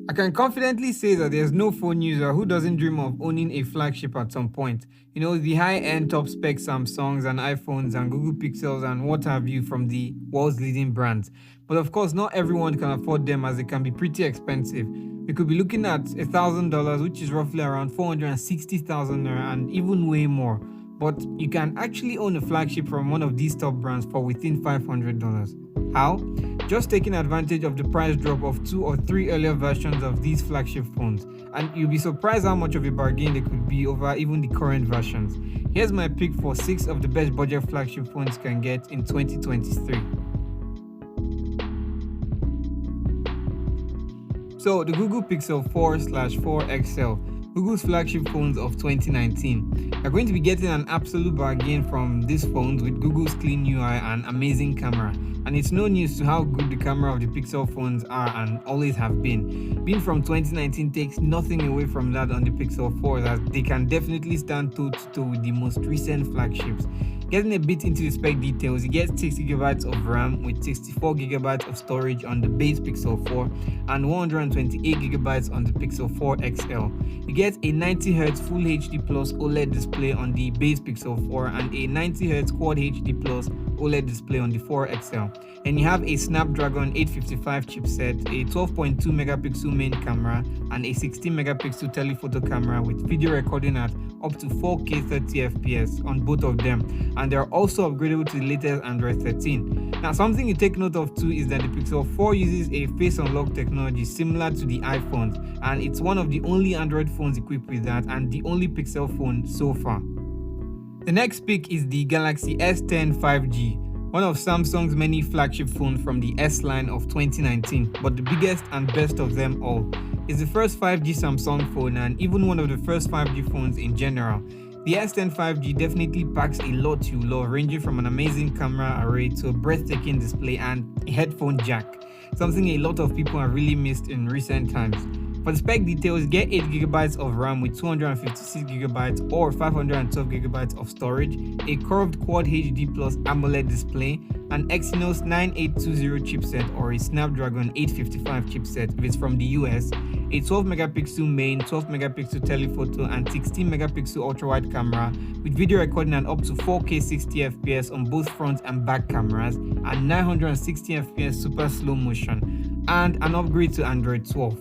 I can confidently say that there's no phone user who doesn't dream of owning a flagship at some point. The high-end top spec Samsungs and iPhones and Google Pixels and what have you from the world's leading brands. But of course, not everyone can afford them as they can be pretty expensive. We could be looking at $1,000, which is roughly around 460,000 naira and even way more. But you can actually own a flagship from one of these top brands for within $500. How? Just taking advantage of the price drop of 2 or 3 earlier versions of these flagship phones, and you'll be surprised how much of a bargain they could be over even the current versions. Here's my pick for 6 of the best budget flagship phones you can get in 2023. So, the Google Pixel 4/4 XL, Google's flagship phones of 2019. You're going to be getting an absolute bargain from these phones with Google's clean UI and amazing camera. And it's no news to how good the camera of the Pixel phones are and always have been. Being from 2019 takes nothing away from that on the Pixel 4, as they can definitely stand toe-to-toe with the most recent flagships. Getting a bit into the spec details, you get 6GB of RAM with 64GB of storage on the base Pixel 4 and 128GB on the Pixel 4 XL. You get a 90Hz Full HD Plus OLED display on the base Pixel 4 and a 90Hz Quad HD Plus OLED display on the 4 XL. And you have a Snapdragon 855 chipset, a 12.2 megapixel main camera, and a 16 megapixel telephoto camera with video recording at up to 4K 30fps on both of them, and they're also upgradable to the latest Android 13. Now, something you take note of too is that the Pixel 4 uses a face unlock technology similar to the iPhones, and it's one of the only Android phones equipped with that and the only Pixel phone so far. The next pick is the Galaxy S10 5G, one of Samsung's many flagship phones from the S line of 2019, but the biggest and best of them all. It's the first 5G Samsung phone and even one of the first 5G phones in general. The S10 5G definitely packs a lot you love, ranging from an amazing camera array to a breathtaking display and a headphone jack, something a lot of people have really missed in recent times. For the spec details, get 8GB of RAM with 256GB or 512GB of storage, a curved Quad HD Plus AMOLED display, an Exynos 9820 chipset or a Snapdragon 855 chipset if it's from the US, a 12MP main, 12MP telephoto and 16MP ultra-wide camera with video recording at up to 4K 60fps on both front and back cameras and 960fps super slow motion, and an upgrade to Android 12.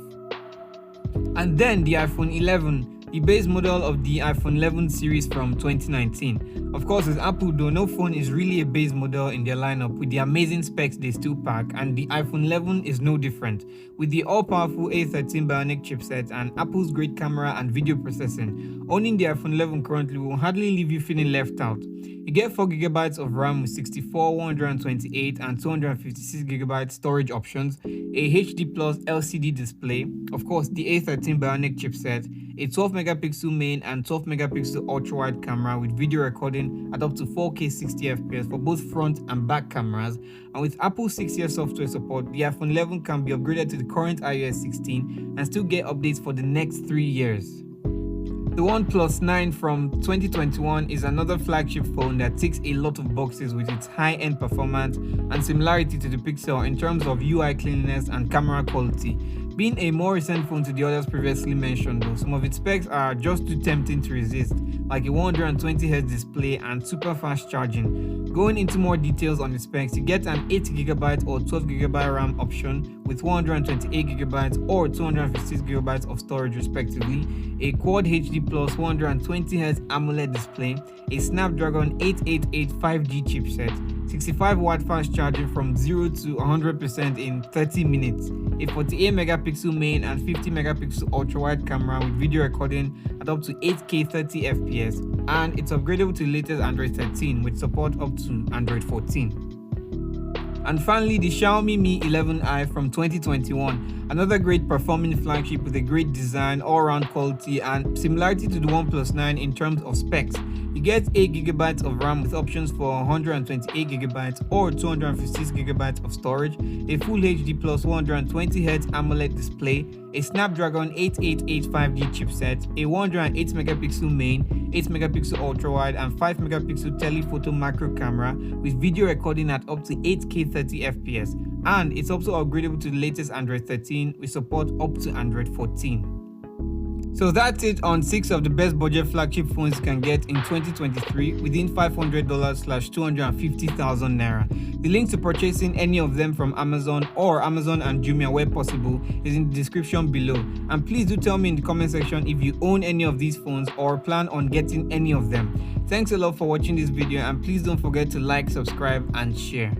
And then the iPhone 11, the base model of the iPhone 11 series from 2019. Of course, with Apple though, no phone is really a base model in their lineup with the amazing specs they still pack, and the iPhone 11 is no different. With the all-powerful A13 Bionic chipset and Apple's great camera and video processing, owning the iPhone 11 currently will hardly leave you feeling left out. You get 4GB of RAM with 64, 128 and 256GB storage options, a HD Plus LCD display, of course the A13 Bionic chipset, a 12MP main and 12MP ultra-wide camera with video recording at up to 4K 60fps for both front and back cameras, and with Apple's 6-year software support, the iPhone 11 can be upgraded to the current iOS 16 and still get updates for the next 3 years. The OnePlus 9 from 2021 is another flagship phone that ticks a lot of boxes with its high-end performance and similarity to the Pixel in terms of UI cleanliness and camera quality. Being a more recent phone to the others previously mentioned though, some of its specs are just too tempting to resist, like a 120Hz display and super fast charging. Going into more details on the specs, you get an 8GB or 12GB RAM option with 128GB or 256GB of storage respectively, a Quad HD Plus 120Hz AMOLED display, a Snapdragon 888 5G chipset, 65W fast charging from 0 to 100% in 30 minutes, a 48MP main and 50MP ultra-wide camera with video recording at up to 8K 30fps, and it's upgradable to the latest Android 13 with support up to Android 14. And finally, the Xiaomi Mi 11i from 2021, another great performing flagship with a great design, all-round quality and similarity to the OnePlus 9 in terms of specs. You get 8GB of RAM with options for 128GB or 256GB of storage, a Full HD Plus 120Hz AMOLED display, a Snapdragon 888 5G chipset, a 108MP main, 8MP ultra-wide and 5MP telephoto macro camera with video recording at up to 8K 30fps, and it's also upgradable to the latest Android 13 with support up to Android 14. So that's it on 6 of the best budget flagship phones you can get in 2023 within $500/250,000 naira. The link to purchasing any of them from Amazon or Amazon and Jumia where possible is in the description below. And please do tell me in the comment section if you own any of these phones or plan on getting any of them. Thanks a lot for watching this video, and please don't forget to like, subscribe and share.